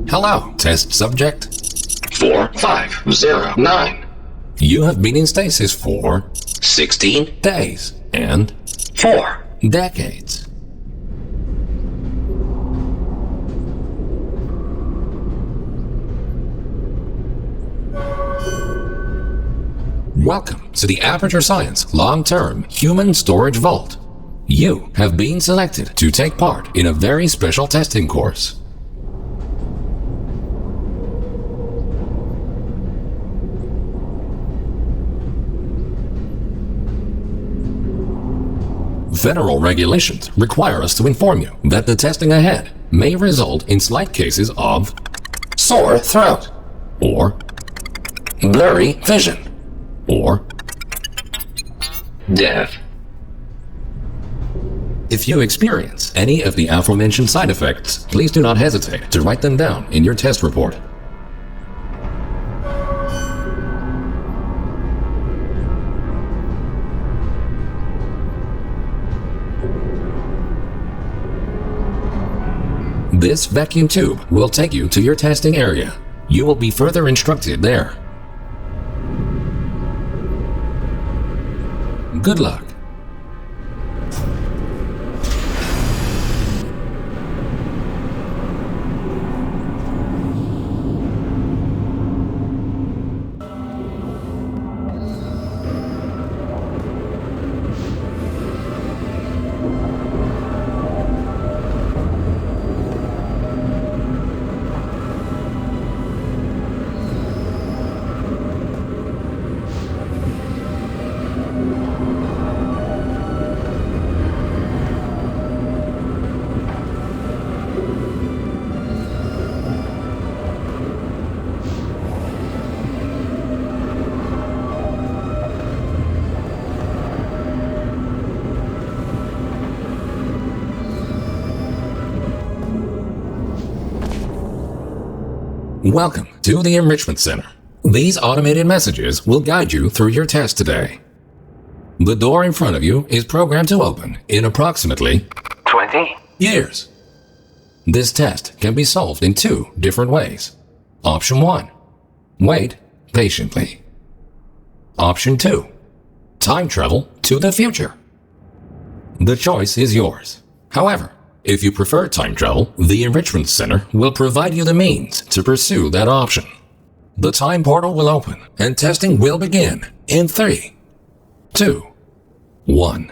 Hello, test subject. 4509. You have been in stasis for 16 days and 4. decades. Welcome to the Aperture Science Long-Term Human Storage Vault. You have been selected to take part in a very special testing course. Federal regulations require us to inform you that the testing ahead may result in slight cases of Sore throat. or Blurry vision. or Death. if you experience any of the aforementioned side effects, please do not hesitate to write them down in your test report. This vacuum tube will take you to your testing area. You will be further instructed there. Good luck. Welcome to the Enrichment Center. These automated messages will guide you through your test today. The door in front of you is programmed to open in approximately 20 years. This test can be solved in two different ways. Option 1. Wait patiently. Option 2. Time travel to the future. The choice is yours. However, if you prefer time travel, the Enrichment Center will provide you the means to pursue that option. The time portal will open and testing will begin in 3, 2, 1.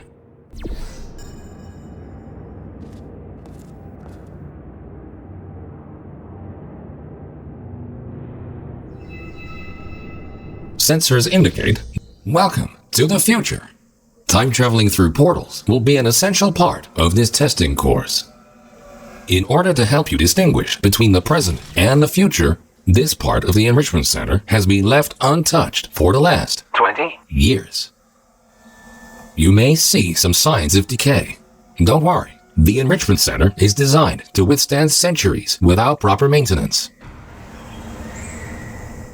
Sensors indicate, welcome to the future. Time traveling through portals will be an essential part of this testing course. In order to help you distinguish between the present and the future, this part of the Enrichment Center has been left untouched for the last 20 years. You may see some signs of decay. Don't worry, the Enrichment Center is designed to withstand centuries without proper maintenance.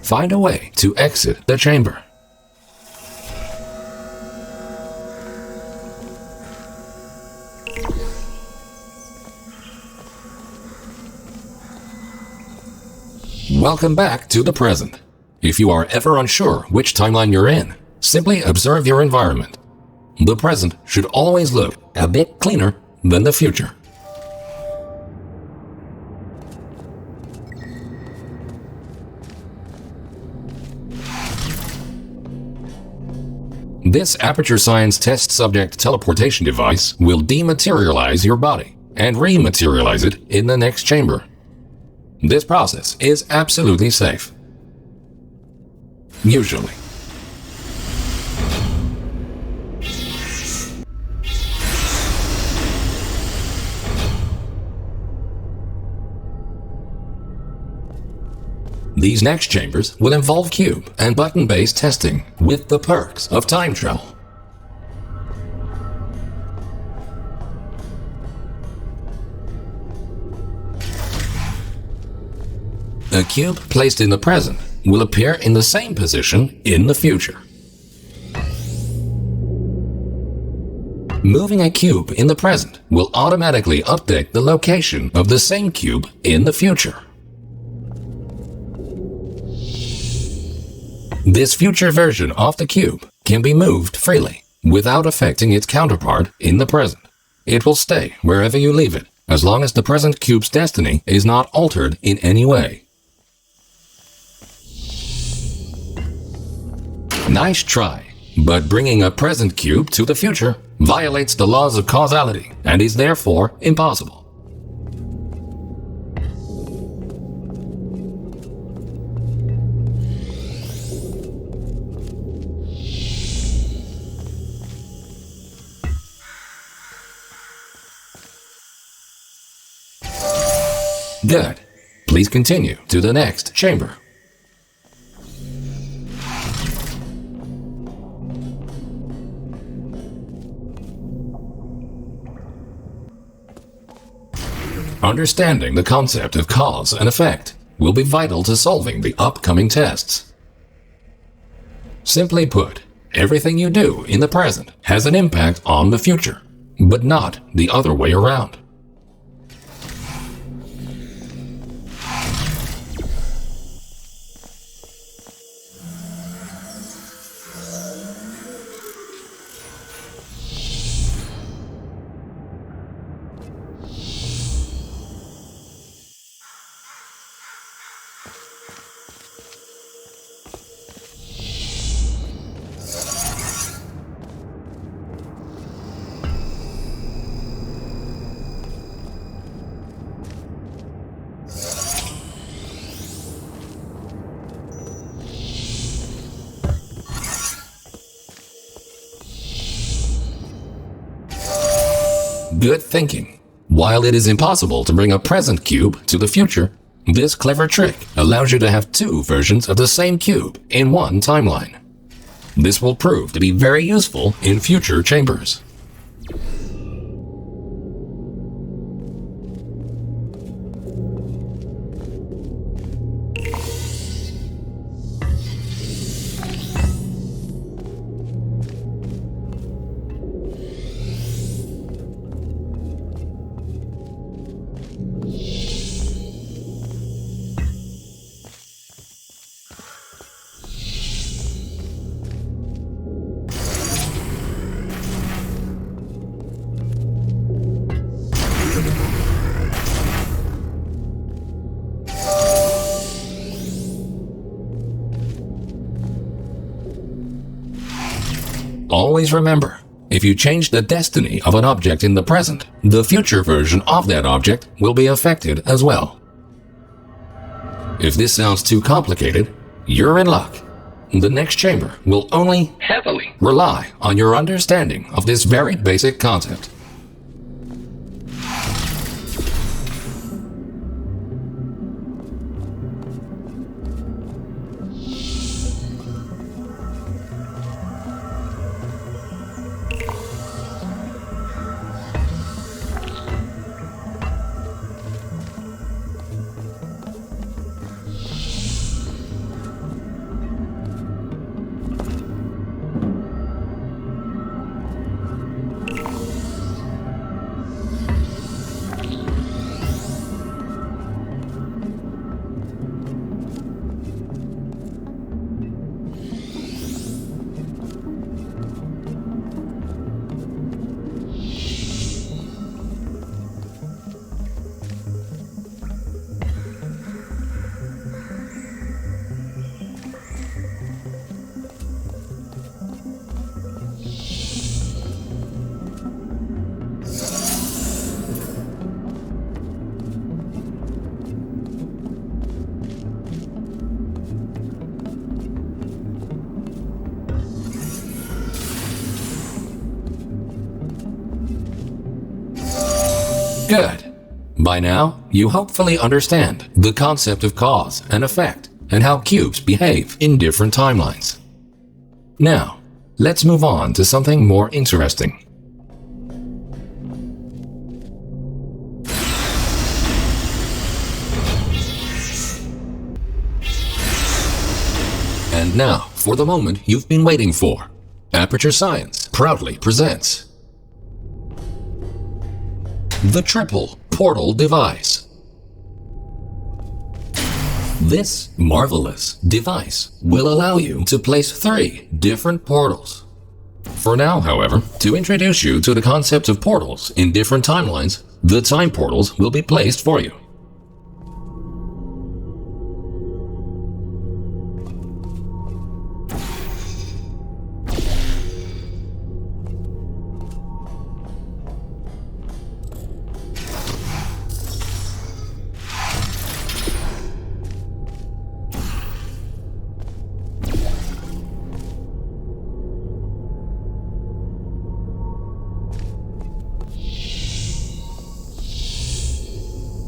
Find a way to exit the chamber. Welcome back to the present. If you are ever unsure which timeline you're in, simply observe your environment. The present should always look a bit cleaner than the future. This Aperture Science test subject teleportation device will dematerialize your body and rematerialize it in the next chamber. This process is absolutely safe. Usually. These next chambers will involve cube and button-based testing with the perks of time travel. A cube placed in the present will appear in the same position in the future. Moving a cube in the present will automatically update the location of the same cube in the future. This future version of the cube can be moved freely without affecting its counterpart in the present. It will stay wherever you leave it, as long as the present cube's destiny is not altered in any way. Nice try, but bringing a present cube to the future violates the laws of causality and is therefore impossible. Good. Please continue to the next chamber. Understanding the concept of cause and effect will be vital to solving the upcoming tests. Simply put, everything you do in the present has an impact on the future, but not the other way around. Good thinking. While it is impossible to bring a present cube to the future, this clever trick allows you to have two versions of the same cube in one timeline. This will prove to be very useful in future chambers. Always remember, if you change the destiny of an object in the present, the future version of that object will be affected as well. If this sounds too complicated, you're in luck. The next chamber will only heavily rely on your understanding of this very basic concept. Good. By now, you hopefully understand the concept of cause and effect and how cubes behave in different timelines. Now, let's move on to something more interesting. And now, for the moment you've been waiting for. Aperture Science proudly presents the Triple Portal Device. This marvelous device will allow you to place 3 different portals. For now, however, to introduce you to the concept of portals in different timelines, the time portals will be placed for you.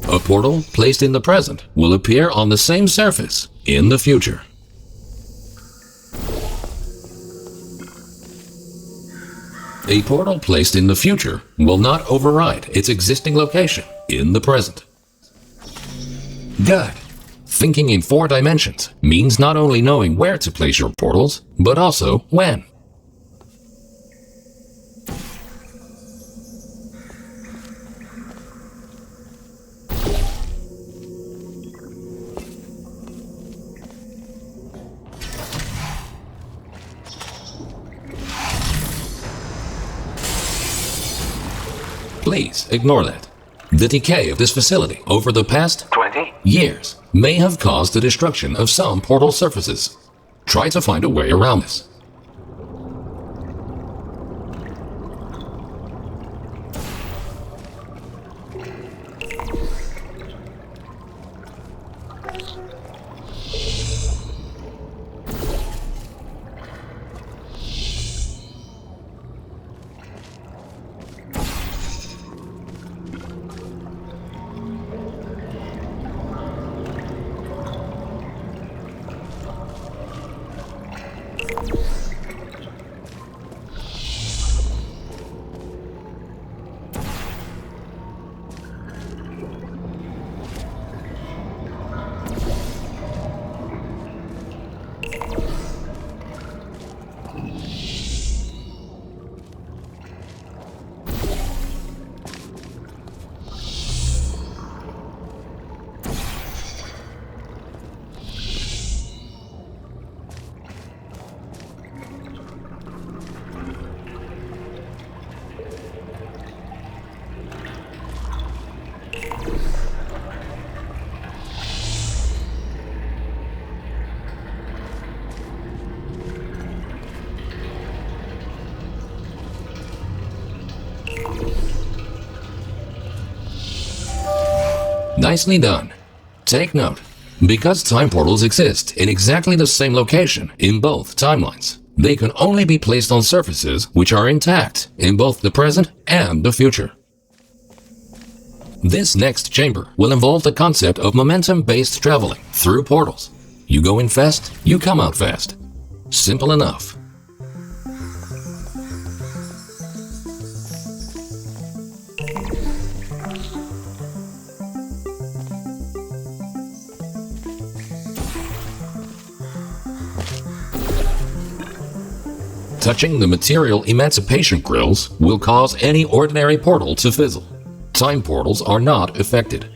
A portal placed in the present will appear on the same surface in the future. A portal placed in the future will not override its existing location in the present. Good. Thinking in 4 dimensions means not only knowing where to place your portals, but also when. Please ignore that. The decay of this facility over the past 20. years may have caused the destruction of some portal surfaces. Try to find a way around this. Nicely done. Take note, because time portals exist in exactly the same location in both timelines, they can only be placed on surfaces which are intact in both the present and the future. This next chamber will involve the concept of momentum-based traveling through portals. You go in fast, you come out fast. Simple enough. Touching the material emancipation grills will cause any ordinary portal to fizzle. Time portals are not affected.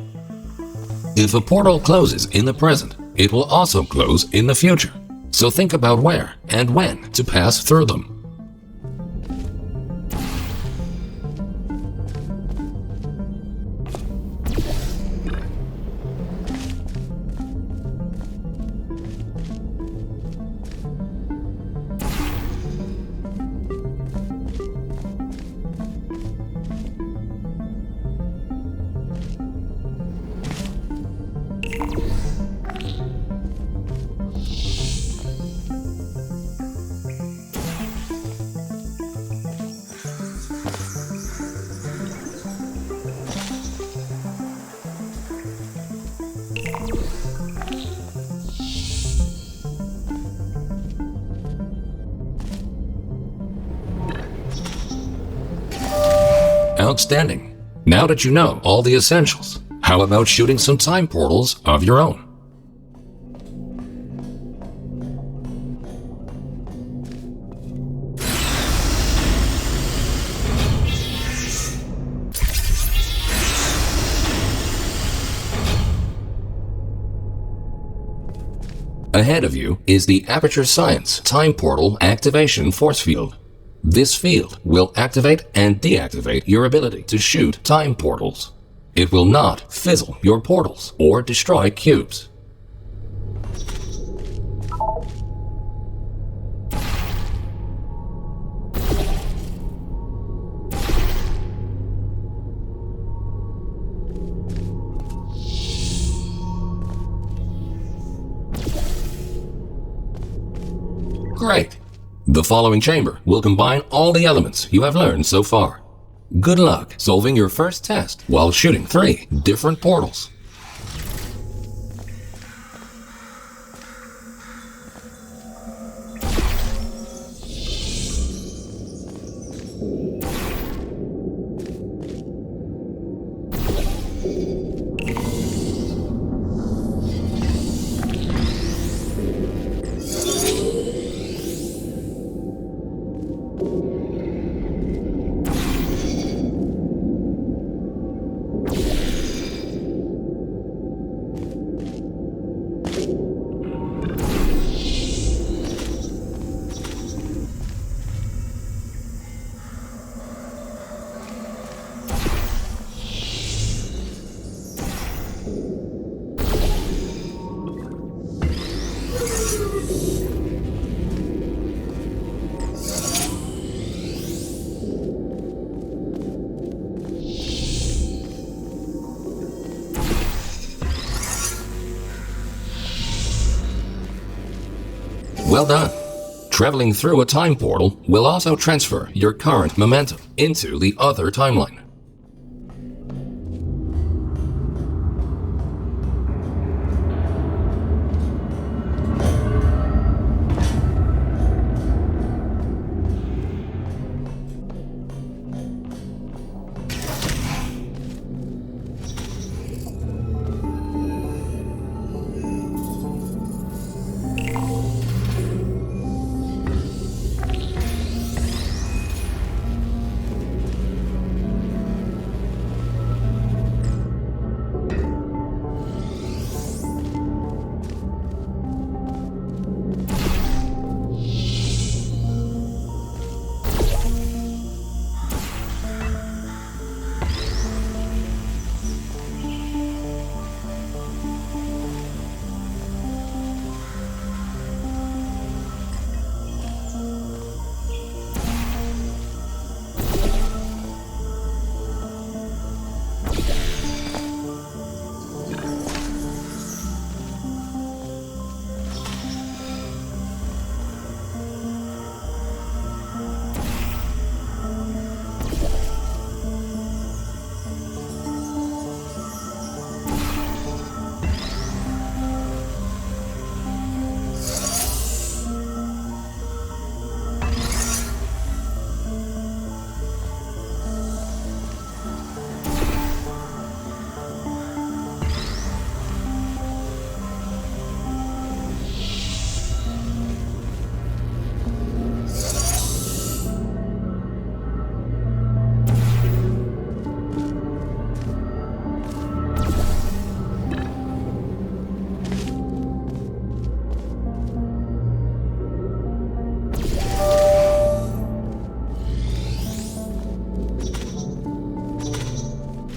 If a portal closes in the present, it will also close in the future. So think about where and when to pass through them. Outstanding. Now that you know all the essentials, how about shooting some time portals of your own? Ahead of you is the Aperture Science Time Portal Activation Force Field. This field will activate and deactivate your ability to shoot time portals. It will not fizzle your portals or destroy cubes. Great! The following chamber will combine all the elements you have learned so far. Good luck solving your first test while shooting 3 different portals. Well done. Traveling through a time portal will also transfer your current momentum into the other timeline.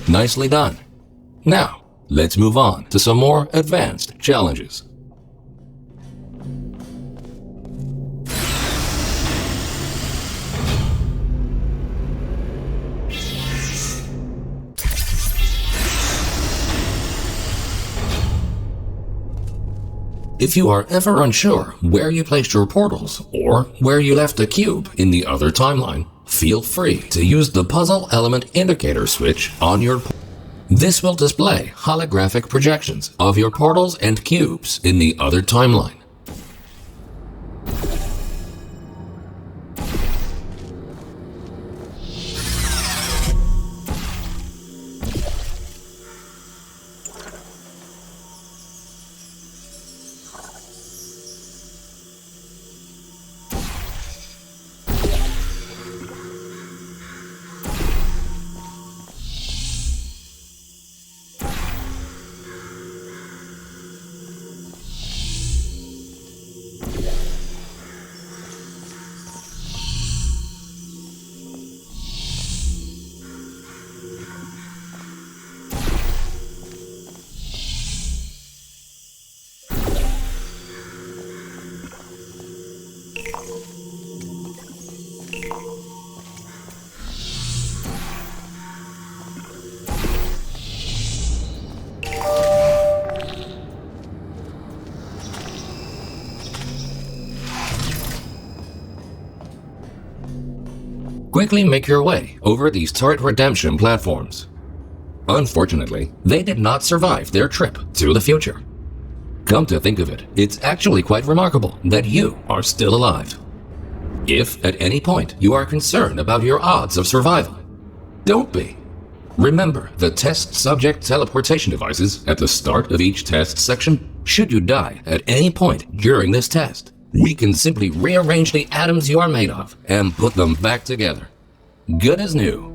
Nicely done. Now, let's move on to some more advanced challenges. If you are ever unsure where you placed your portals or where you left a cube in the other timeline, feel free to use the puzzle element indicator switch on your portal. This will display holographic projections of your portals and cubes in the other timeline. Quickly make your way over these turret redemption platforms. Unfortunately, they did not survive their trip to the future. Come to think of it, it's actually quite remarkable that you are still alive. If at any point you are concerned about your odds of survival, don't be. Remember the test subject teleportation devices at the start of each test section. Should you die at any point during this test, we can simply rearrange the atoms you are made of and put them back together. Good as new.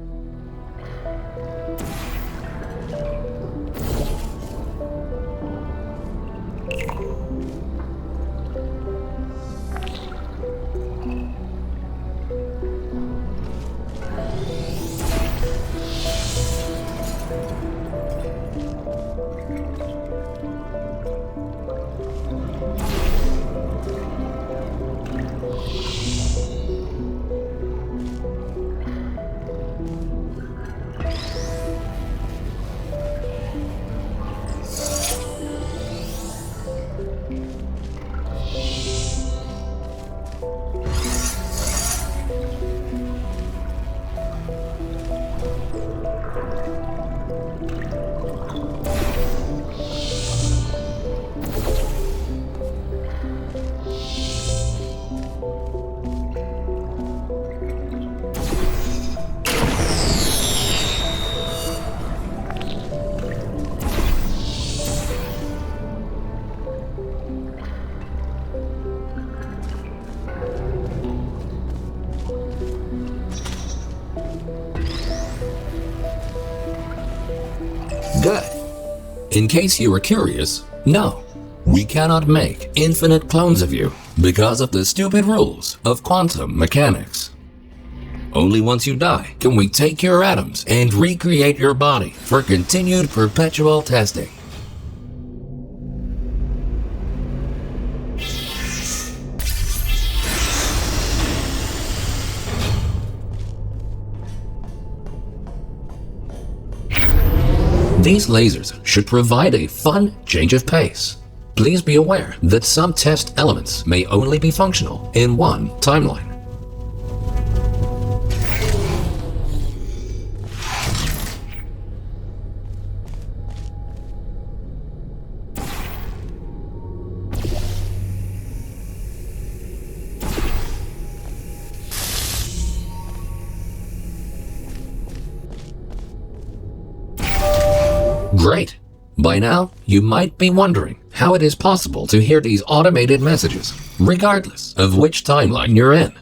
Good. In case you were curious, no, we cannot make infinite clones of you because of the stupid rules of quantum mechanics. Only once you die can we take your atoms and recreate your body for continued perpetual testing. These lasers should provide a fun change of pace. Please be aware that some test elements may only be functional in one timeline. Great! By now, you might be wondering how it is possible to hear these automated messages, regardless of which timeline you're in.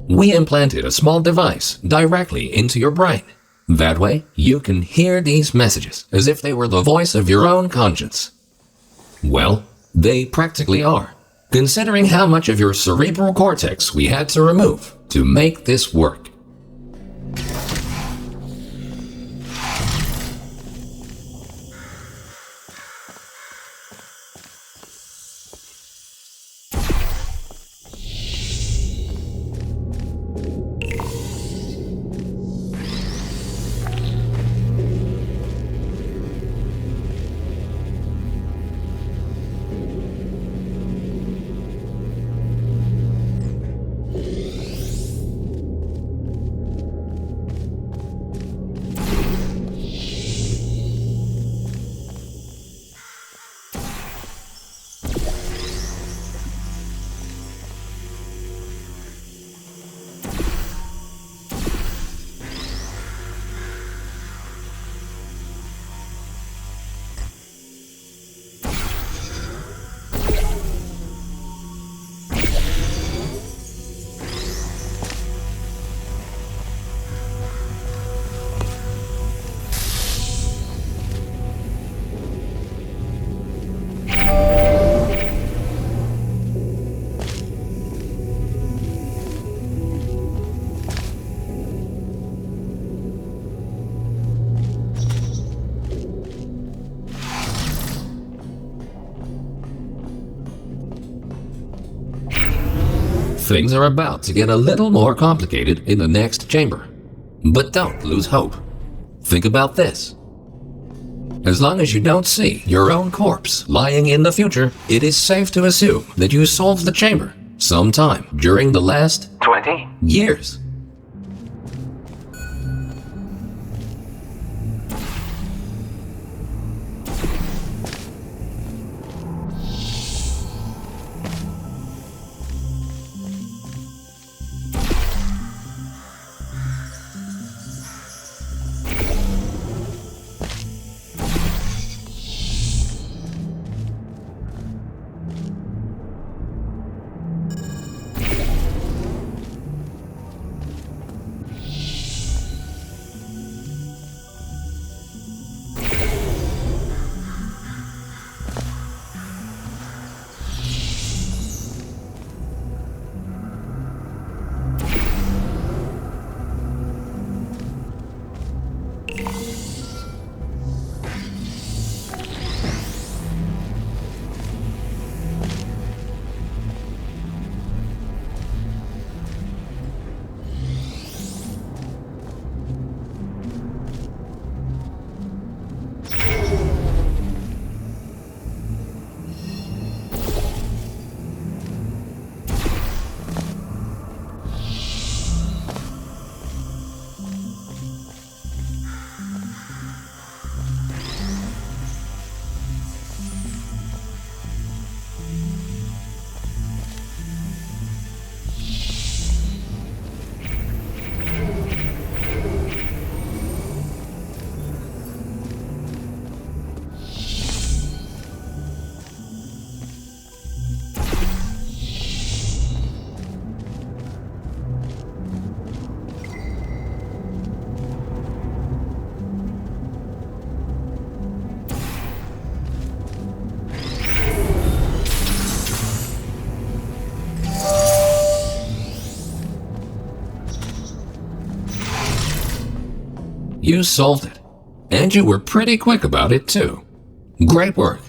We implanted a small device directly into your brain. That way, you can hear these messages as if they were the voice of your own conscience. Well, they practically are, considering how much of your cerebral cortex we had to remove to make this work. Things are about to get a little more complicated in the next chamber. But don't lose hope. Think about this. As long as you don't see your own corpse lying in the future, it is safe to assume that you solved the chamber sometime during the last 20. years. You solved it. And you were pretty quick about it, too. Great work.